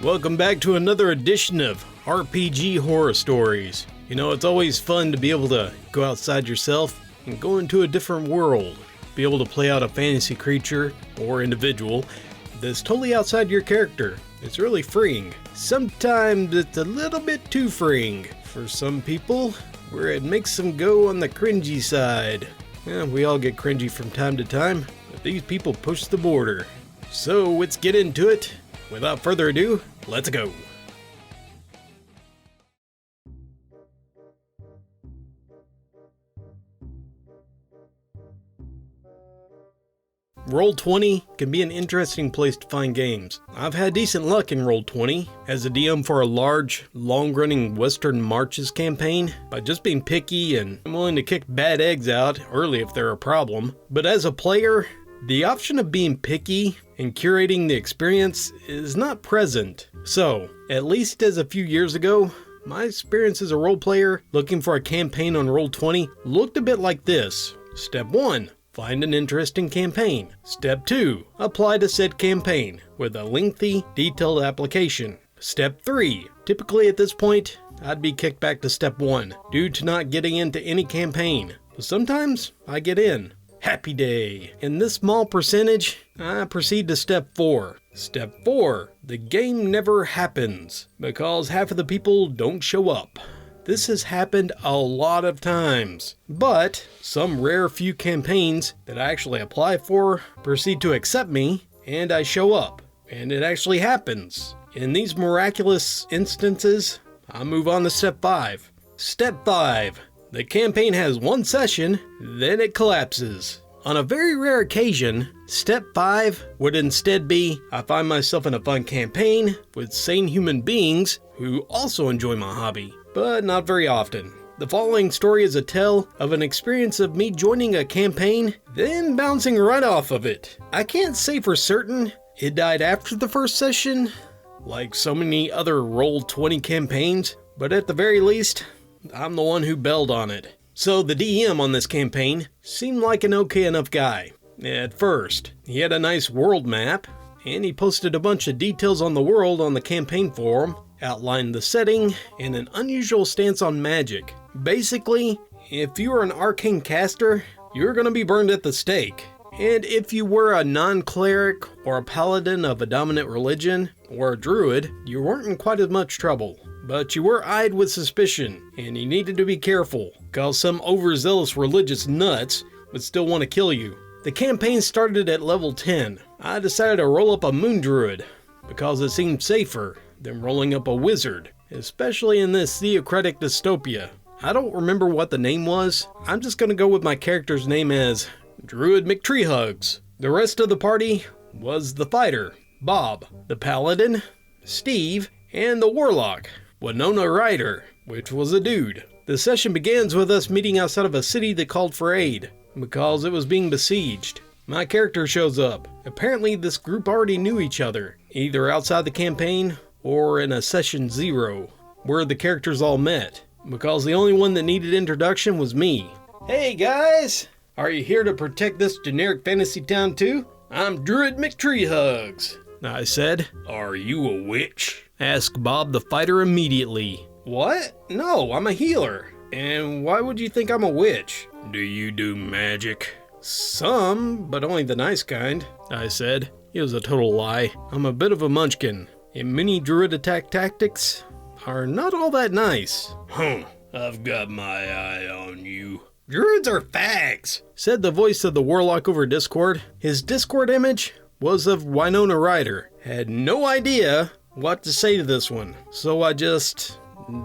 Welcome back to another edition of RPG Horror Stories. You know, it's always fun to be able to go outside yourself and go into a different world. Be able to play out a fantasy creature or individual that's totally outside your character. It's really freeing. Sometimes it's a little bit too freeing for some people, where it makes them go on the cringy side. Yeah, we all get cringy from time to time, but these people push the border. So let's get into it. Without further ado, let's go. Roll20 can be an interesting place to find games. I've had decent luck in Roll20 as a DM for a large, long-running Western Marches campaign by just being picky and willing to kick bad eggs out early if they're a problem. But as a player, the option of being picky and curating the experience is not present. So, at least as a few years ago, my experience as a role player looking for a campaign on Roll20 looked a bit like this. Step 1. Find an interesting campaign. Step 2. Apply to said campaign with a lengthy, detailed application. Step 3. Typically at this point, I'd be kicked back to Step 1 due to not getting into any campaign. But sometimes I get in. Happy day. In this small percentage, I proceed to Step 4. Step 4. The game never happens because half of the people don't show up. This has happened a lot of times, but some rare few campaigns that I actually apply for proceed to accept me, and I show up, and it actually happens. In these miraculous instances, I move on to Step 5. Step 5. The campaign has one session, then it collapses. On a very rare occasion, Step 5 would instead be, I find myself in a fun campaign with sane human beings who also enjoy my hobby. But not very often. The following story is a tale of an experience of me joining a campaign, then bouncing right off of it. I can't say for certain it died after the first session, like so many other Roll20 campaigns, but at the very least, I'm the one who bailed on it. So the DM on this campaign seemed like an okay enough guy. At first, he had a nice world map, and he posted a bunch of details on the world on the campaign forum, outlined the setting, and an unusual stance on magic. Basically, if you were an arcane caster, you're going to be burned at the stake. And if you were a non-cleric or a paladin of a dominant religion, or a druid, you weren't in quite as much trouble. But you were eyed with suspicion, and you needed to be careful, cause some overzealous religious nuts would still want to kill you. The campaign started at level 10. I decided to roll up a moon druid, because it seemed safer than rolling up a wizard, especially in this theocratic dystopia. I don't remember what the name was. I'm just gonna go with my character's name as Druid McTreehugs. The rest of the party was the fighter, Bob, the paladin, Steve, and the warlock, Winona Ryder, which was a dude. The session begins with us meeting outside of a city that called for aid, because it was being besieged. My character shows up. Apparently this group already knew each other, either outside the campaign or in a session 0, where the characters all met, because the only one that needed introduction was me. Hey guys! Are you here to protect this generic fantasy town too? I'm Druid McTreehugs, I said. Are you a witch? Asked Bob the fighter immediately. What? No, I'm a healer. And why would you think I'm a witch? Do you do magic? Some, but only the nice kind, I said. It was a total lie. I'm a bit of a munchkin, and many druid attack tactics are not all that nice. I've got my eye on you. Druids are fags, said the voice of the warlock over Discord. His Discord image was of Winona Ryder. Had no idea what to say to this one, so I just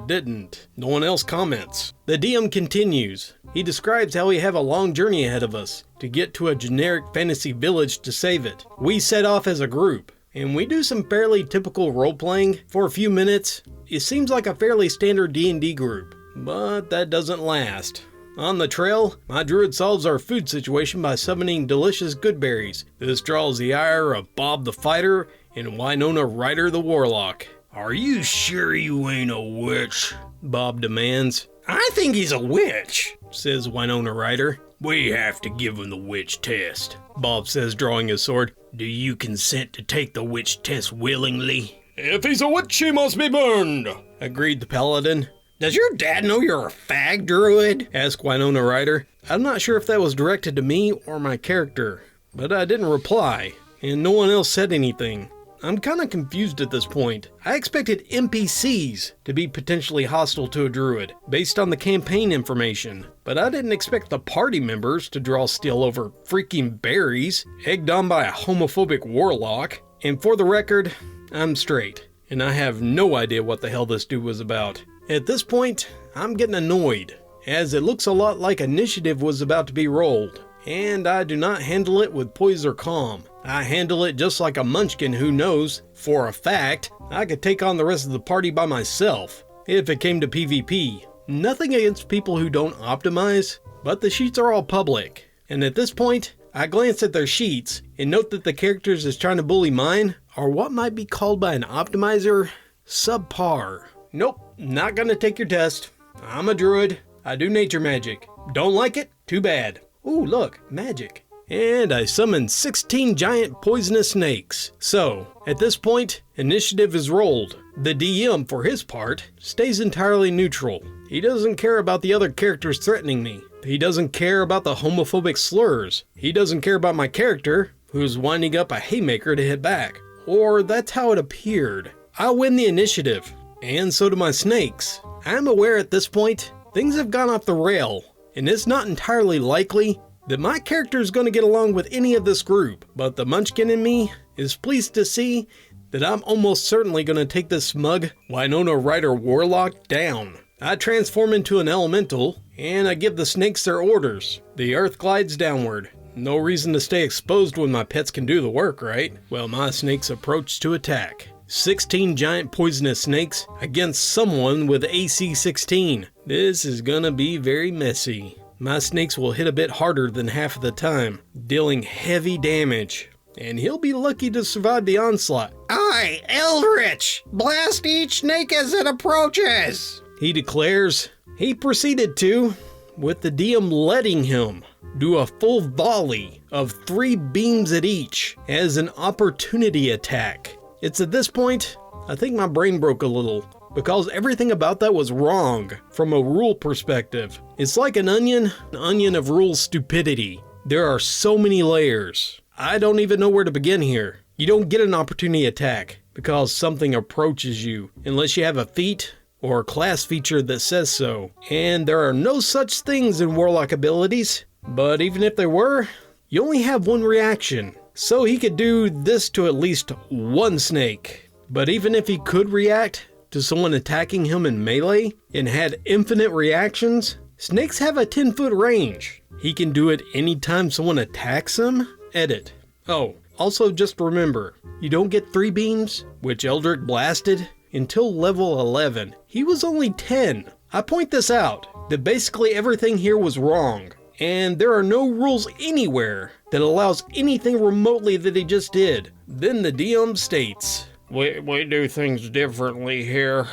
didn't. No one else comments. The DM continues. He describes how we have a long journey ahead of us to get to a generic fantasy village to save it. We set off as a group, and we do some fairly typical role-playing for a few minutes. It seems like a fairly standard D&D group, but that doesn't last. On the trail, my druid solves our food situation by summoning delicious good berries. This draws the ire of Bob the fighter and Winona Ryder the warlock. Are you sure you ain't a witch? Bob demands. I think he's a witch, says Winona Ryder. We have to give him the witch test, Bob says, drawing his sword. Do you consent to take the witch test willingly? If he's a witch, he must be burned, agreed the paladin. Does your dad know you're a fag druid? Asked Winona Ryder. I'm not sure if that was directed to me or my character, but I didn't reply, and no one else said anything. I'm kinda confused at this point. I expected NPCs to be potentially hostile to a druid, based on the campaign information, but I didn't expect the party members to draw steel over freaking berries, egged on by a homophobic warlock. And for the record, I'm straight, and I have no idea what the hell this dude was about. At this point, I'm getting annoyed, as it looks a lot like initiative was about to be rolled, and I do not handle it with poise or calm. I handle it just like a munchkin who knows, for a fact, I could take on the rest of the party by myself, if it came to PvP. Nothing against people who don't optimize, but the sheets are all public, and at this point, I glance at their sheets and note that the characters is trying to bully mine are what might be called by an optimizer, subpar. Nope, not gonna take your test. I'm a druid, I do nature magic. Don't like it? Too bad. Ooh, look, magic. And I summoned 16 giant poisonous snakes. So, at this point, initiative is rolled. The DM, for his part, stays entirely neutral. He doesn't care about the other characters threatening me. He doesn't care about the homophobic slurs. He doesn't care about my character, who's winding up a haymaker to hit back. Or that's how it appeared. I win the initiative, and so do my snakes. I'm aware at this point, things have gone off the rail, and it's not entirely likely that my character is going to get along with any of this group, but the munchkin in me is pleased to see that I'm almost certainly going to take this smug Winona Ryder warlock down. I transform into an elemental, and I give the snakes their orders. The earth glides downward. No reason to stay exposed when my pets can do the work, right? Well, my snakes approach to attack. 16 giant poisonous snakes against someone with AC 16. This is gonna be very messy. My snakes will hit a bit harder than half of the time, dealing heavy damage. And he'll be lucky to survive the onslaught. Aye, Eldritch! Blast each snake as it approaches! He declares. He proceeded to, with the DM letting him, do a full volley of 3 beams at each as an opportunity attack. It's at this point, I think my brain broke a little, because everything about that was wrong from a rule perspective. It's like an onion of rule stupidity. There are so many layers. I don't even know where to begin here. You don't get an opportunity attack because something approaches you unless you have a feat or a class feature that says so. And there are no such things in warlock abilities, but even if there were, you only have one reaction. So he could do this to at least one snake. But even if he could react to someone attacking him in melee and had infinite reactions, snakes have a 10-foot range. He can do it anytime someone attacks him. Edit. Oh, also just remember, you don't get 3 beams, which Eldritch blasted, until level 11. He was only 10. I point this out, that basically everything here was wrong, and there are no rules anywhere that allows anything remotely that he just did. Then the DM states, we do things differently here.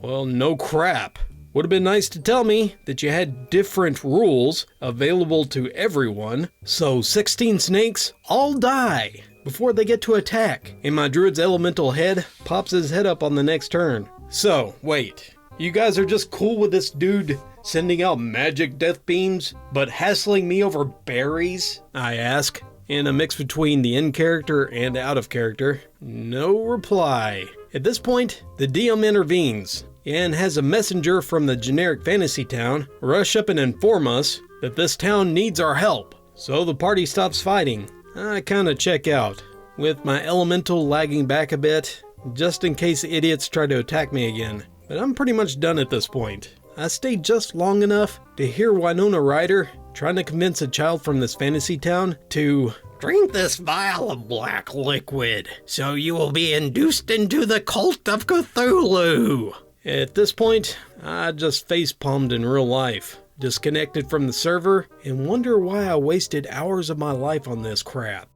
Well, no crap. Would have been nice to tell me that you had different rules available to everyone, so 16 snakes all die before they get to attack, and my druid's elemental head pops his head up on the next turn. So, wait, you guys are just cool with this dude sending out magic death beams, but hassling me over berries? I ask, in a mix between the in character and out of character. No reply. At this point, the DM intervenes and has a messenger from the generic fantasy town rush up and inform us that this town needs our help. So the party stops fighting. I kinda check out, with my elemental lagging back a bit, just in case idiots try to attack me again. But I'm pretty much done at this point. I stayed just long enough to hear Winona Ryder trying to convince a child from this fantasy town to drink this vial of black liquid, so you will be induced into the cult of Cthulhu. At this point, I just face-palmed in real life, disconnected from the server, and wonder why I wasted hours of my life on this crap.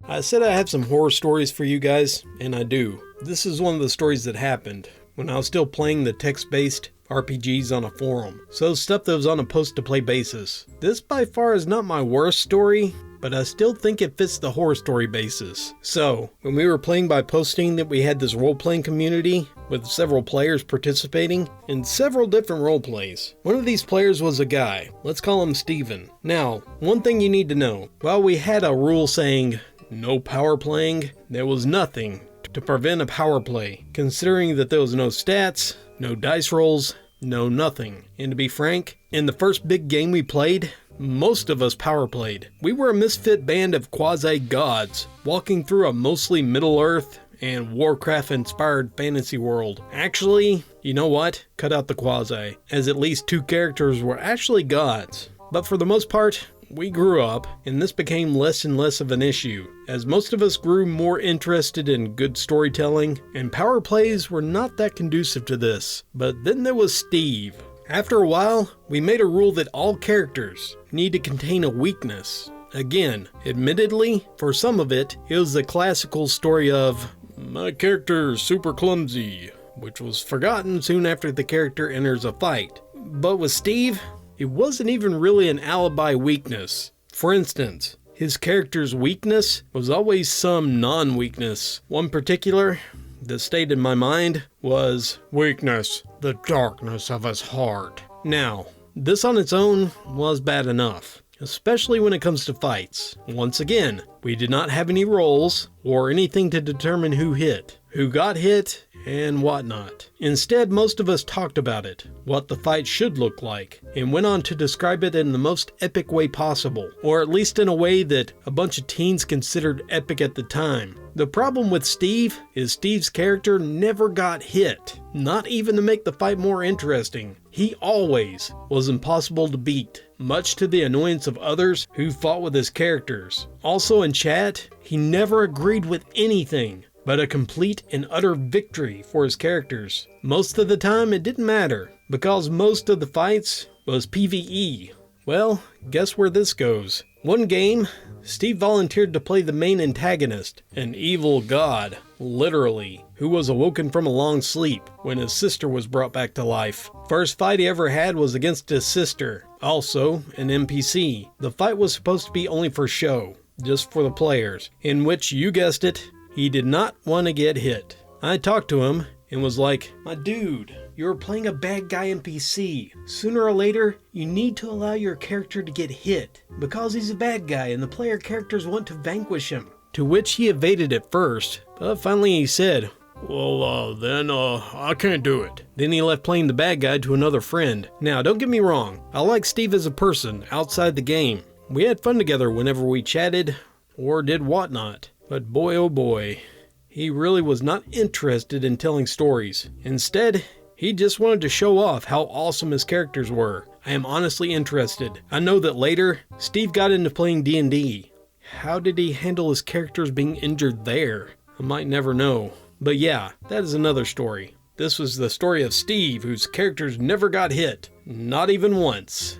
I said I have some horror stories for you guys, and I do. This is one of the stories that happened when I was still playing the text-based RPGs on a forum, so stuff that was on a post-to-play basis. This by far is not my worst story, but I still think it fits the horror story basis. So, when we were playing by posting that we had this role-playing community with several players participating in several different role plays. One of these players was a guy. Let's call him Steven. Now, one thing you need to know. While we had a rule saying no power playing, there was nothing to prevent a power play, considering that there was no stats, no dice rolls, no nothing. And to be frank, in the first big game we played, most of us power played. We were a misfit band of quasi-gods, walking through a mostly Middle-earth and Warcraft-inspired fantasy world. Actually, you know what? Cut out the quasi, as at least 2 characters were actually gods. But for the most part, we grew up, and this became less and less of an issue, as most of us grew more interested in good storytelling, and power plays were not that conducive to this. But then there was Steve. After a while, we made a rule that all characters need to contain a weakness. Again, admittedly, for some of it, it was the classical story of, my character is super clumsy, which was forgotten soon after the character enters a fight. But with Steve, it wasn't even really an alibi weakness. For instance, his character's weakness was always some non-weakness. One particular that stayed in my mind was weakness, the darkness of his heart. Now, this on its own was bad enough, especially when it comes to fights. Once again, we did not have any rolls or anything to determine who hit, who got hit, and whatnot. Instead, most of us talked about it, what the fight should look like, and went on to describe it in the most epic way possible, or at least in a way that a bunch of teens considered epic at the time. The problem with Steve is Steve's character never got hit, not even to make the fight more interesting. He always was impossible to beat, much to the annoyance of others who fought with his characters. Also in chat, he never agreed with anything but a complete and utter victory for his characters. Most of the time it didn't matter, because most of the fights was PvE. Well, guess where this goes. One game, Steve volunteered to play the main antagonist, an evil god, literally, who was awoken from a long sleep when his sister was brought back to life. First fight he ever had was against his sister, also an NPC. The fight was supposed to be only for show, just for the players, in which, you guessed it, he did not want to get hit. I talked to him and was like, my dude, you're playing a bad guy NPC. Sooner or later, you need to allow your character to get hit, because he's a bad guy and the player characters want to vanquish him. To which he evaded at first, but finally he said, well, then I can't do it. Then he left playing the bad guy to another friend. Now, don't get me wrong, I like Steve as a person outside the game. We had fun together whenever we chatted or did whatnot. But boy oh boy, he really was not interested in telling stories. Instead, he just wanted to show off how awesome his characters were. I am honestly interested. I know that later, Steve got into playing D&D. How did he handle his characters being injured there? I might never know. But yeah, that is another story. This was the story of Steve, whose characters never got hit. Not even once.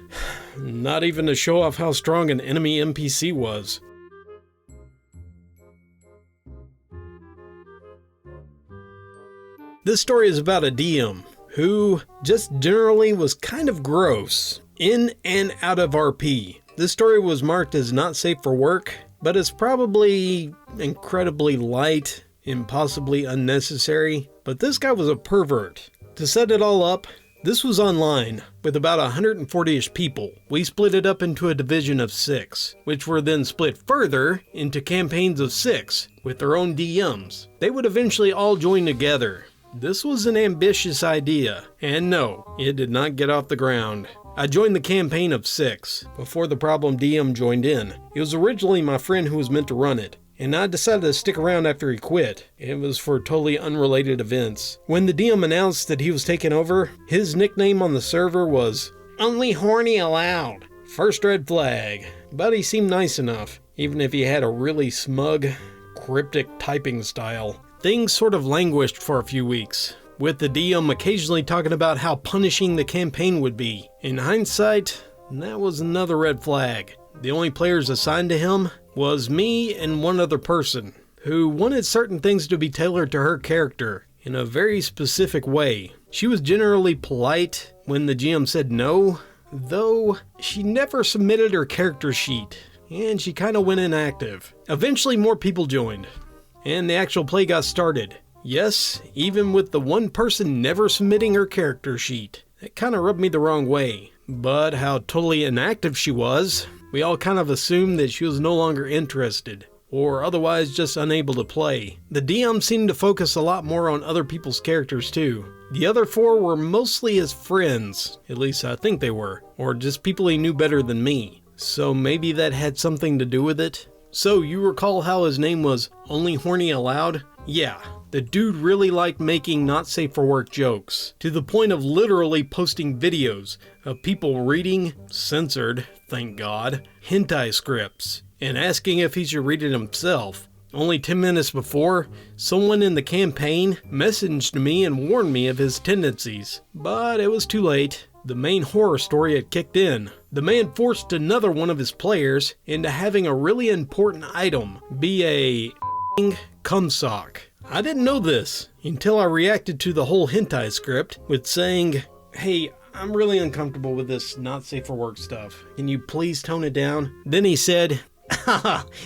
Not even to show off how strong an enemy NPC was. This story is about a DM who just generally was kind of gross in and out of RP. This story was marked as not safe for work, but it's probably incredibly light and possibly unnecessary. But this guy was a pervert. To set it all up, this was online with about 140-ish people. We split it up into a division of 6, which were then split further into campaigns of 6 with their own DMs. They would eventually all join together. This was an ambitious idea, and no, it did not get off the ground. I joined the campaign of 6 before the problem DM joined in. It was originally my friend who was meant to run it, and I decided to stick around after he quit. It was for totally unrelated events. When the DM announced that he was taking over, his nickname on the server was Only Horny Allowed. First red flag. But he seemed nice enough, even if he had a really smug, cryptic typing style. Things sort of languished for a few weeks, with the DM occasionally talking about how punishing the campaign would be. In hindsight, that was another red flag. The only players assigned to him was me and one other person, who wanted certain things to be tailored to her character in a very specific way. She was generally polite when the GM said no, though she never submitted her character sheet and she kinda went inactive. Eventually more people joined, and the actual play got started. Yes, even with the one person never submitting her character sheet. It kinda rubbed me the wrong way. But how totally inactive she was, we all kind of assumed that she was no longer interested, or otherwise just unable to play. The DM seemed to focus a lot more on other people's characters too. The other 4 were mostly his friends, at least I think they were, or just people he knew better than me. So maybe that had something to do with it? So you recall how his name was Only Horny Allowed? Yeah, the dude really liked making not safe for work jokes, to the point of literally posting videos of people reading, censored, thank God, hentai scripts, and asking if he should read it himself. Only 10 minutes before, someone in the campaign messaged me and warned me of his tendencies, but it was too late. The main horror story had kicked in. The man forced another one of his players into having a really important item be a cum sock. I didn't know this until I reacted to the whole hentai script with saying, "Hey, I'm really uncomfortable with this not safe for work stuff. Can you please tone it down?" Then he said,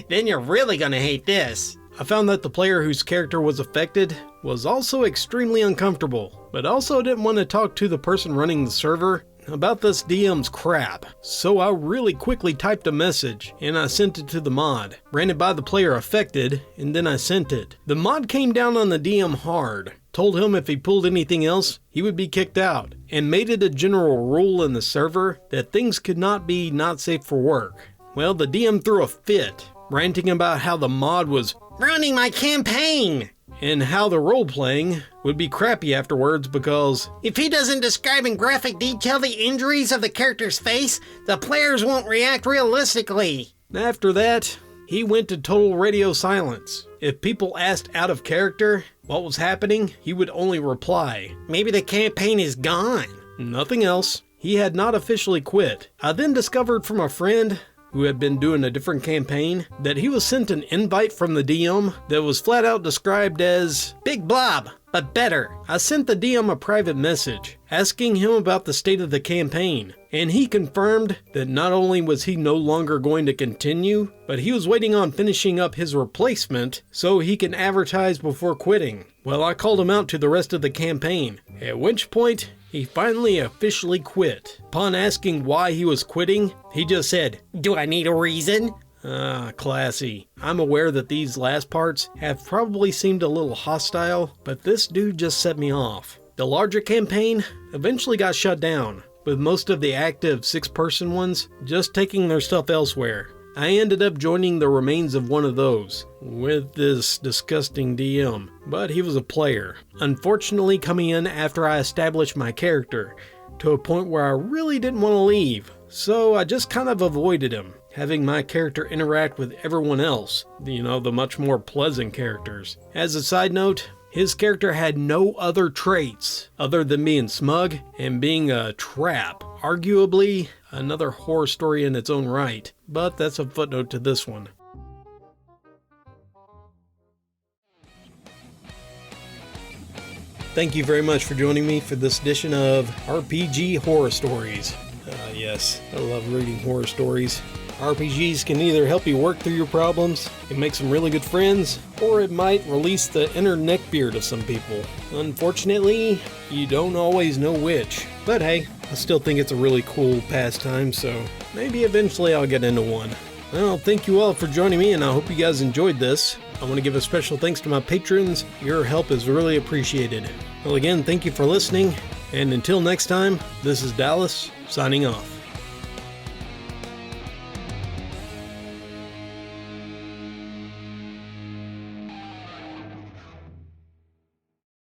Then you're really gonna hate this. I found that the player whose character was affected was also extremely uncomfortable, but also didn't want to talk to the person running the server about this DM's crap. So I really quickly typed a message and I sent it to the mod, ran it by the player affected, and then I sent it. The mod came down on the DM hard, told him if he pulled anything else, he would be kicked out, and made it a general rule in the server that things could not be not safe for work. Well, the DM threw a fit, ranting about how the mod was Running my campaign! and how the role-playing would be crappy afterwards because If he doesn't describe in graphic detail the injuries of the character's face, the players won't react realistically. after that, he went to total radio silence. If people asked out of character what was happening, he would only reply, Maybe the campaign is gone. nothing else. He had not officially quit. I then discovered from a friend who had been doing a different campaign that he was sent an invite from the DM that was flat out described as Big blob, but better. I sent the DM a private message asking him about the state of the campaign, and he confirmed that not only was he no longer going to continue, but he was waiting on finishing up his replacement so he can advertise before quitting. Well, I called him out to the rest of the campaign, at which point he finally officially quit. Upon asking why he was quitting, he just said, Do I need a reason? Classy. I'm aware that these last parts have probably seemed a little hostile, but this dude just set me off. The larger campaign eventually got shut down, with most of the active 6-person ones just taking their stuff elsewhere. I ended up joining the remains of one of those, with this disgusting DM, but he was a player, unfortunately coming in after I established my character, to a point where I really didn't want to leave, so I just kind of avoided him, having my character interact with everyone else, the much more pleasant characters. As a side note, his character had no other traits other than being smug and being a trap. Arguably, another horror story in its own right, but that's a footnote to this one. Thank you very much for joining me for this edition of RPG Horror Stories. Yes, I love reading horror stories. RPGs can either help you work through your problems and make some really good friends, or it might release the inner neckbeard of some people. Unfortunately, you don't always know which. But hey, I still think it's a really cool pastime, so maybe eventually I'll get into one. Well, thank you all for joining me, and I hope you guys enjoyed this. I want to give a special thanks to my patrons. Your help is really appreciated. Well, again, thank you for listening, and until next time, this is Dallas, signing off.